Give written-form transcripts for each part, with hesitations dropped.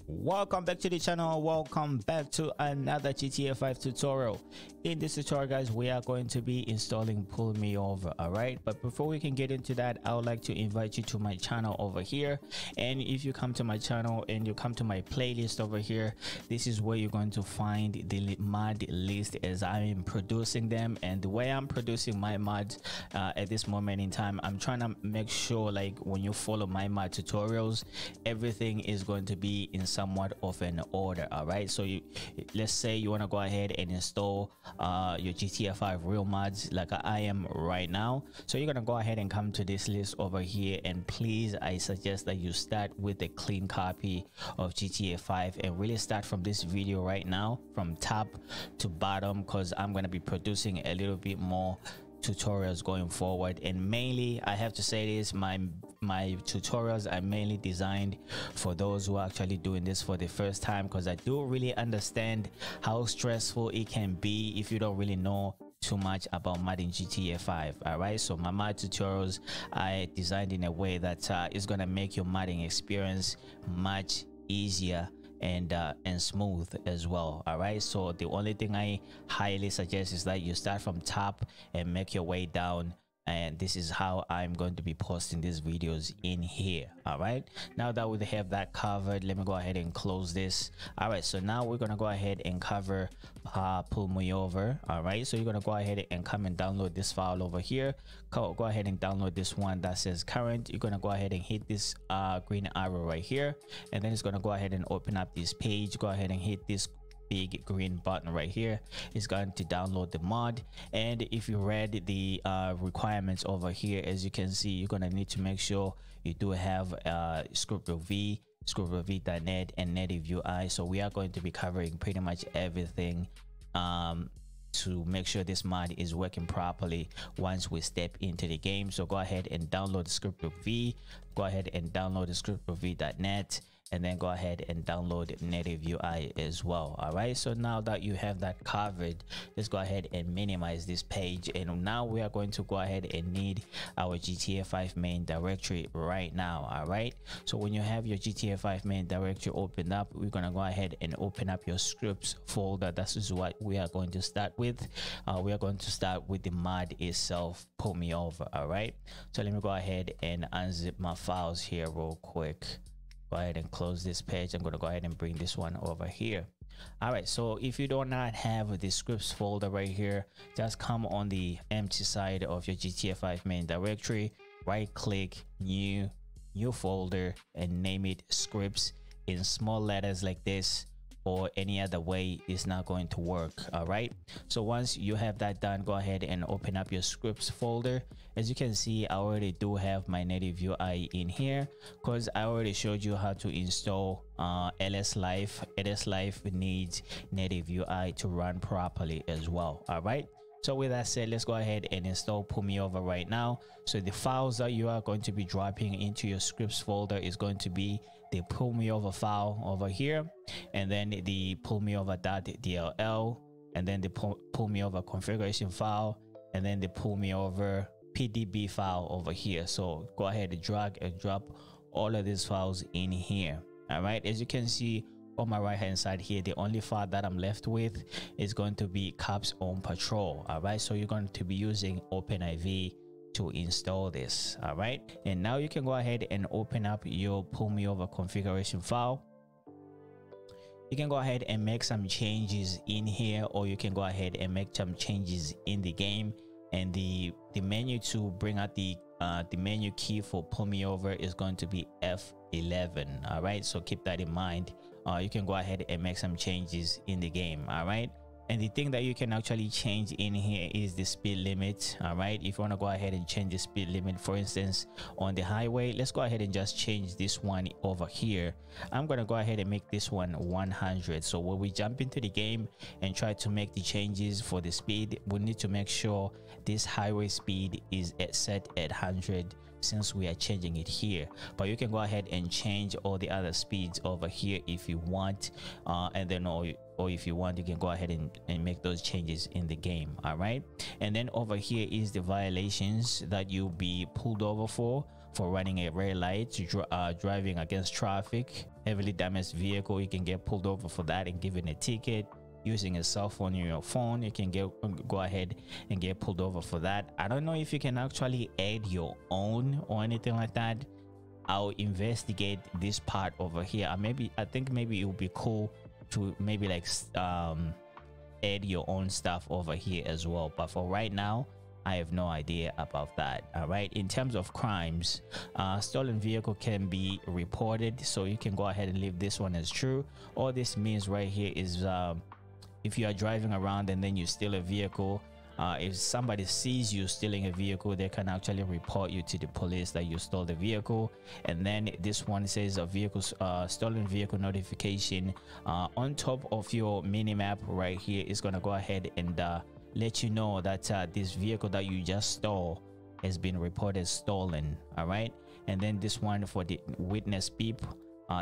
Welcome back to the channel. Welcome back to another GTA 5 tutorial. In this tutorial, guys, we are going to be installing Pull Me Over. All right, but before we can get into that, I would like to invite you to my channel over here. And if you come to my channel and you come to my playlist over here, this is where you're going to find the mod list as I am producing them. And the way I'm producing my mods at this moment in time, I'm trying to make sure, like, when you follow my mod tutorials, everything is going to be in somewhat of an order. All right, so let's say you want to go ahead and install your GTA 5 real mods like I am right now. So you're gonna go ahead and come to this list over here, and please, I suggest that you start with a clean copy of GTA 5 and really start from this video right now from top to bottom, because I'm gonna be producing a little bit more tutorials going forward. And mainly, I have to say this, my tutorials are mainly designed for those who are actually doing this for the first time, because I do really understand how stressful it can be if you don't really know too much about modding GTA 5. All right, so my mod tutorials I designed in a way that is gonna make your modding experience much easier and smooth as well. All right, so the only thing I highly suggest is that you start from top and make your way down, and this is how I'm going to be posting these videos in here. All right, now that we have that covered, let me go ahead and close this. All right, so now we're gonna go ahead and cover Pull Me Over. All right, so you're gonna go ahead and come and download this file over here. Go ahead and download this one that says current. You're gonna go ahead and hit this green arrow right here, and then it's gonna go ahead and open up this page. Go ahead and hit this big green button right here. It's going to download the mod. And if you read the requirements over here, as you can see, you're gonna need to make sure you do have script.v, script.v.net, and native UI. So we are going to be covering pretty much everything to make sure this mod is working properly once we step into the game. So go ahead and download the script.v, go ahead and download the script.v.net, and then go ahead and download native UI as well. All right, so now that you have that covered, let's go ahead and minimize this page. And now we are going to go ahead and need our GTA 5 main directory right now. All right, so when you have your GTA 5 main directory opened up, we're gonna go ahead and open up your scripts folder. This is what we are going to start with. We are going to start with the mod itself, Pull Me Over. All right, so let me go ahead and unzip my files here real quick. Go ahead and close this page. I'm going to go ahead and bring this one over here. All right, so if you do not have the scripts folder right here, just come on the empty side of your GTA 5 main directory, right click, new folder, and name it scripts in small letters like this, or any other way is not going to work. All right, so once you have that done, go ahead and open up your scripts folder. As you can see, I already do have my native UI in here, because I already showed you how to install LS Live. LS Live needs native UI to run properly as well. All right, so with that said, let's go ahead and install Pull Me Over right now. So the files that you are going to be dropping into your scripts folder is going to be the Pull Me Over file over here, and then the Pull Me Over.dll, and then the Pull Me Over configuration file, and then the Pull Me Over PDB file over here. So go ahead and drag and drop all of these files in here. All right, as you can see on my right hand side here, the only file that I'm left with is going to be Cops on Patrol. All right, so you're going to be using OpenIV to install this. All right, and now you can go ahead and open up your Pull Me Over configuration file. You can go ahead and make some changes in here, or you can go ahead and make some changes in the game. And the menu to bring out the menu key for Pull Me Over is going to be F11. All right, so keep that in mind. You can go ahead and make some changes in the game. All right, and the thing that you can actually change in here is the speed limit. All right, if you want to go ahead and change the speed limit, for instance, on the highway, let's go ahead and just change this one over here. I'm going to go ahead and make this one 100. So when we jump into the game and try to make the changes for the speed, we need to make sure this highway speed is set at 100 since we are changing it here. But you can go ahead and change all the other speeds over here if you want, and then or if you want, you can go ahead and make those changes in the game. All right, and then over here is the violations that you'll be pulled over for running a red light, driving against traffic, heavily damaged vehicle. You can get pulled over for that and given a ticket. Using a cell phone in your phone, you can go ahead and get pulled over for that. I don't know if you can actually add your own or anything like that. I'll investigate this part over here. I think maybe it would be cool to maybe like add your own stuff over here as well, but for right now I have no idea about that. All right, in terms of crimes, stolen vehicle can be reported, so you can go ahead and leave this one as true. All this means right here is if you are driving around and then you steal a vehicle, if somebody sees you stealing a vehicle, they can actually report you to the police that you stole the vehicle. And then this one says a vehicle stolen vehicle notification on top of your mini map right here is going to go ahead and let you know that this vehicle that you just stole has been reported stolen. All right, and then this one for the witness beep,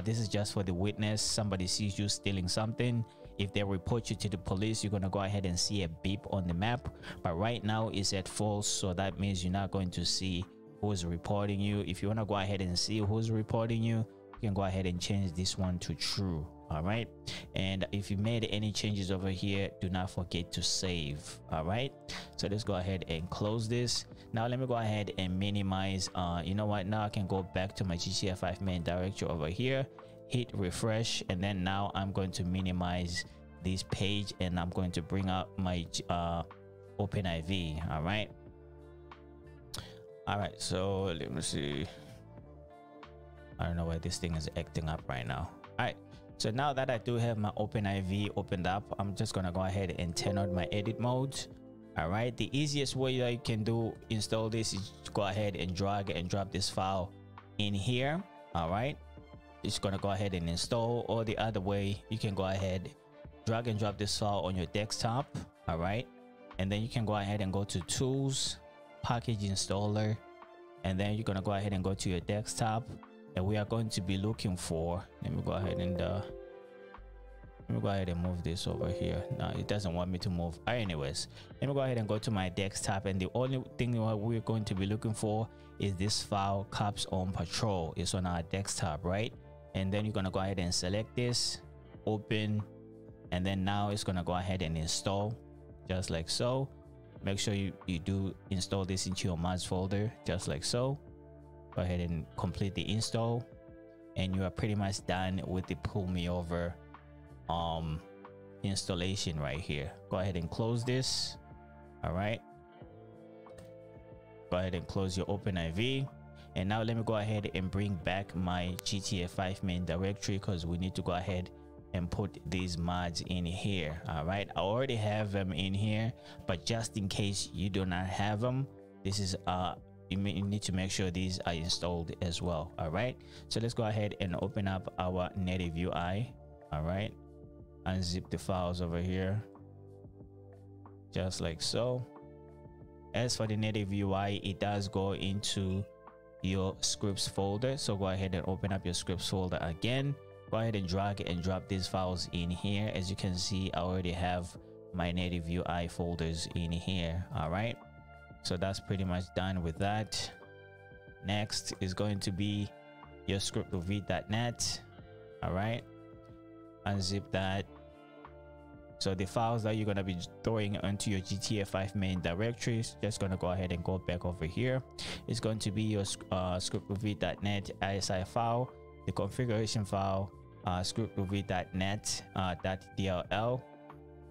this is just for the witness. Somebody sees you stealing something, if they report you to the police, you're going to go ahead and see a beep on the map, but right now it's at false, so that means you're not going to see who's reporting you. If you want to go ahead and see who's reporting you, you can go ahead and change this one to true. All right, and if you made any changes over here, do not forget to save. All right, so let's go ahead and close this. Now let me go ahead and minimize. You know what, now I can go back to my GTA 5 main directory over here, hit refresh, and then now I'm going to minimize this page and I'm going to bring up my OpenIV. All right, so let me see. I don't know why this thing is acting up right now. All right, so now that I do have my OpenIV opened up, I'm just gonna go ahead and turn on my edit mode. All right, the easiest way that you can install this is to go ahead and drag and drop this file in here. All right, it's gonna go ahead and install. Or the other way, you can go ahead, drag and drop this file on your desktop. All right, and then you can go ahead and go to tools, package installer, and then you're gonna go ahead and go to your desktop, and we are going to be looking for, let me go ahead and move this over here. No, it doesn't want me to move. Anyways, let me go ahead and go to my desktop, and the only thing we're going to be looking for is this file, Cops on Patrol. It's on our desktop, right? And then you're gonna go ahead and select this, open, and then now it's gonna go ahead and install just like so. Make sure you do install this into your mods folder just like so. Go ahead and complete the install, and you are pretty much done with the pull me over installation right here. Go ahead and close this. All right, go ahead and close your OpenIV, and now let me go ahead and bring back my GTA 5 main directory, because we need to go ahead and put these mods in here. All right, I already have them in here, but just in case you do not have them, this is you need to make sure these are installed as well. All right, so let's go ahead and open up our native UI. All right, unzip the files over here just like so. As for the native UI, it does go into your scripts folder, so go ahead and open up your scripts folder again. Go ahead and drag and drop these files in here. As you can see, I already have my native UI folders in here. All right, so that's pretty much done with that. Next is going to be your script.v.net. all right, unzip that. So the files that you're going to be throwing onto your GTA 5 main directories, just going to go ahead and go back over here. It's going to be your script.v.net ISI file, the configuration file, script.v.net .dll,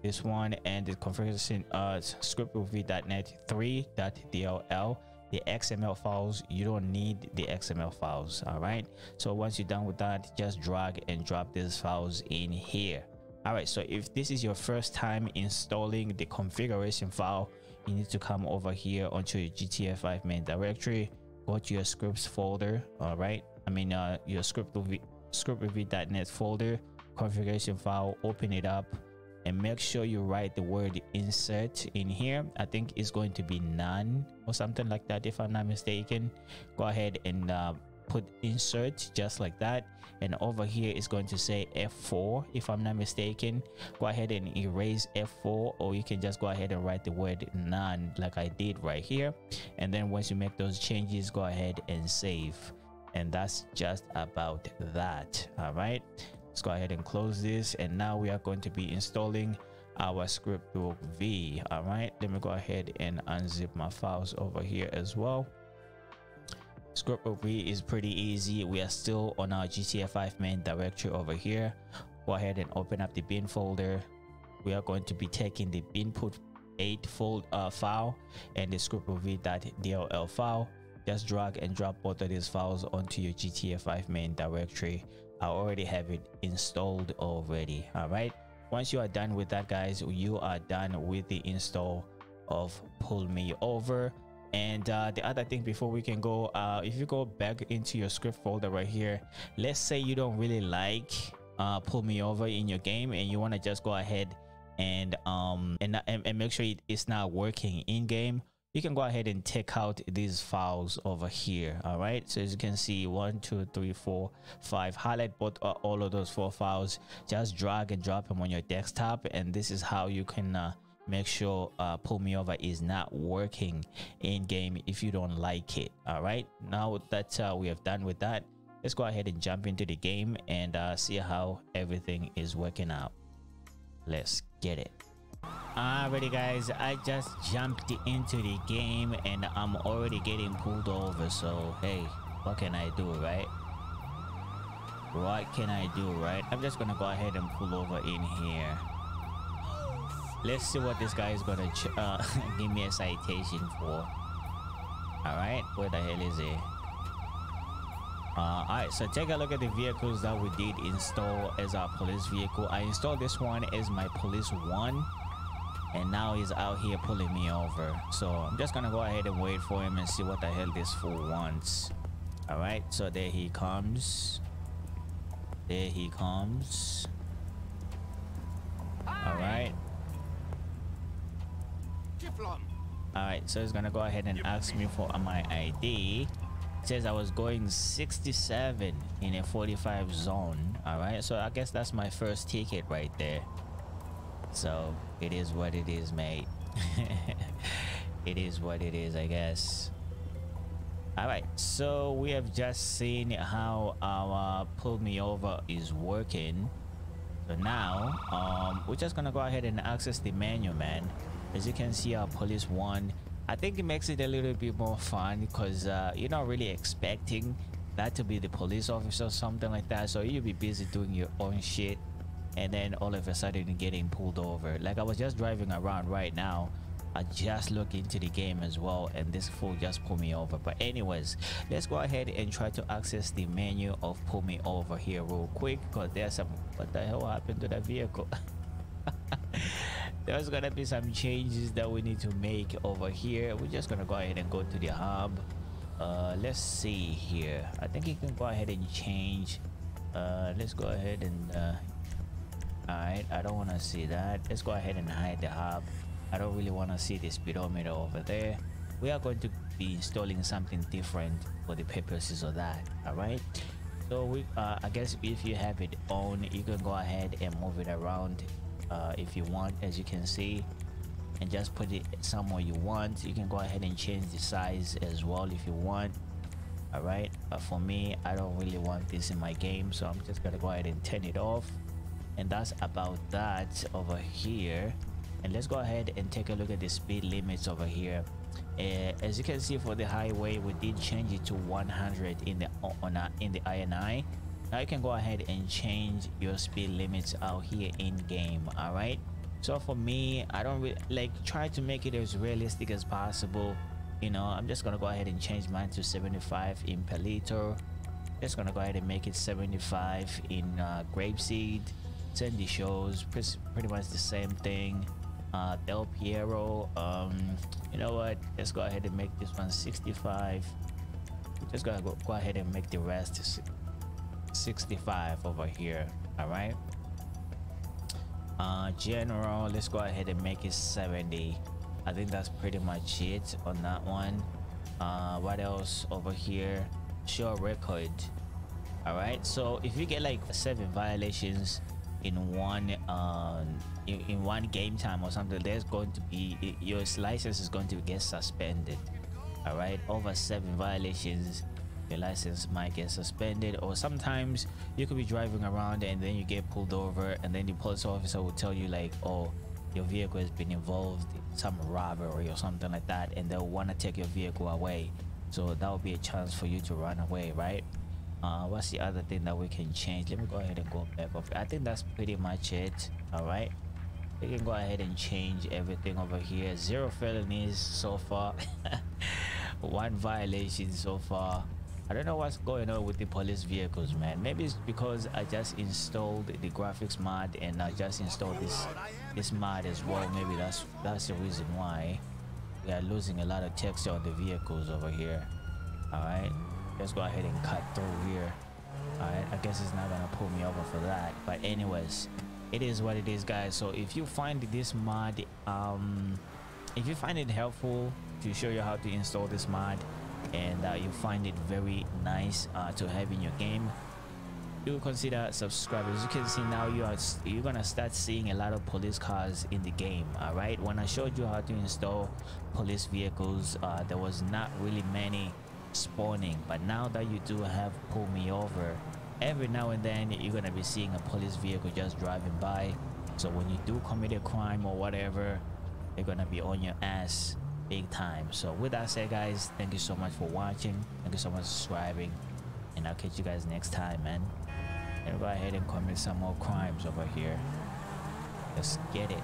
this one, and the configuration script.v.net 3.dll. The XML files, you don't need the XML files. All right, so once you're done with that, just drag and drop these files in here. All right, so if this is your first time installing the configuration file, you need to come over here onto your GTA 5 main directory, go to your scripts folder. All right, your script.v.net folder, configuration file, open it up, and make sure you write the word insert in here. I think it's going to be none or something like that, if I'm not mistaken. Go ahead and put insert just like that, and over here is going to say F4 if I'm not mistaken. Go ahead and erase F4, or you can just go ahead and write the word none like I did right here. And then once you make those changes, go ahead and save, and that's just about that. All right, let's go ahead and close this, and now we are going to be installing our scriptbook V. All right, let me go ahead and unzip my files over here as well. Scriptbook V is pretty easy. We are still on our GTA 5 main directory over here. Go ahead and open up the bin folder. We are going to be taking the input8 file and the scriptbook v.dll file. Just drag and drop both of these files onto your GTA 5 main directory. I already have it installed already. All right, once you are done with that, guys, you are done with the install of Pull Me Over. And the other thing before we can go, if you go back into your script folder right here, let's say you don't really like Pull Me Over in your game, and you want to just go ahead and make sure it's not working in game, you can go ahead and take out these files over here. All right, so as you can see, 1 2 3 4 5, highlight both all of those 4 files, just drag and drop them on your desktop, and this is how you can make sure Pull Me Over is not working in game if you don't like it. All right, now that we have done with that, let's go ahead and jump into the game and see how everything is working out. Let's get it. Alrighty, guys, I just jumped into the game and I'm already getting pulled over, so hey, what can I do, right? What can I do, right? I'm just gonna go ahead and pull over in here. Let's see what this guy is gonna give me a citation for. All right, where the hell is he? All right, so take a look at the vehicles that we did install as our police vehicle. I installed this one as my police 1, and now he's out here pulling me over. So I'm just gonna go ahead and wait for him and see what the hell this fool wants. All right, so there he comes. There he comes. All right. Alright, so he's gonna go ahead and ask me for my ID. It says I was going 67 in a 45 zone. Alright, so I guess that's my first ticket right there. So it is what it is, mate. It is what it is, I guess. Alright, so we have just seen how our Pull Me Over is working. So now we're just gonna go ahead and access the menu, man. As you can see, our police 1, I think it makes it a little bit more fun because you're not really expecting that to be the police officer or something like that, so you'll be busy doing your own shit and then all of a sudden getting pulled over. Like I was just driving around right now, I just looked into the game as well, and this fool just pulled me over. But anyways, let's go ahead and try to access the menu of Pull Me Over here real quick, because there's some, what the hell happened to that vehicle? There's gonna be some changes that we need to make over here. We're just gonna go ahead and go to the hub. Let's see here. I think you can go ahead and change. Let's go ahead and all right, I don't want to see that. Let's go ahead and hide the hub. I don't really want to see the speedometer over there. We are going to be installing something different for the purposes of that. All right, so we I guess if you have it on, you can go ahead and move it around if you want, as you can see, and just put it somewhere you want. You can go ahead and change the size as well if you want. All right, but for me, I don't really want this in my game, so I'm just gonna go ahead and turn it off. And that's about that over here. And let's go ahead and take a look at the speed limits over here. As you can see, for the highway, we did change it to 100 in the INI. Now you can go ahead and change your speed limits out here in game. All right, so for me, I don't really like try to make it as realistic as possible. You know, I'm just gonna go ahead and change mine to 75 in Palito. Just gonna go ahead and make it 75 in Grapeseed. Sandy shows pretty much the same thing. Del Piero, you know what, let's go ahead and make this one 65. Just gonna go ahead and make the rest 65 over here. All right, General, let's go ahead and make it 70. I think that's pretty much it on that one. What else over here? Show record. All right, so if you get like 7 violations in one in one game time or something, there's going to be your license is going to get suspended. All right, over 7 violations, your license might get suspended. Or sometimes you could be driving around and then you get pulled over, and then the police officer will tell you like, oh, your vehicle has been involved in some robbery or something like that, and they'll want to take your vehicle away. So that will be a chance for you to run away, right? What's the other thing that we can change? Let me go ahead and go back up. I think that's pretty much it. All right, we can go ahead and change everything over here. 0 felonies so far. 1 violation so far. I don't know what's going on with the police vehicles, man. Maybe it's because I just installed the graphics mod, and I just installed this mod as well. Maybe that's the reason why we are losing a lot of texture on the vehicles over here. All right, let's go ahead and cut through here. All right, I guess it's not gonna pull me over for that, but anyways, it is what it is, guys. So if you find this mod, if you find it helpful to show you how to install this mod, and you find it very nice to have in your game, do consider subscribing. As you can see now, you're gonna start seeing a lot of police cars in the game. All right, when I showed you how to install police vehicles, there was not really many spawning, but now that you do have pull me over, every now and then you're gonna be seeing a police vehicle just driving by. So when you do commit a crime or whatever, they're gonna be on your ass big time. So with that said, guys, thank you so much for watching. Thank you so much for subscribing, and I'll catch you guys next time, man. And go ahead and commit some more crimes over here. Let's get it.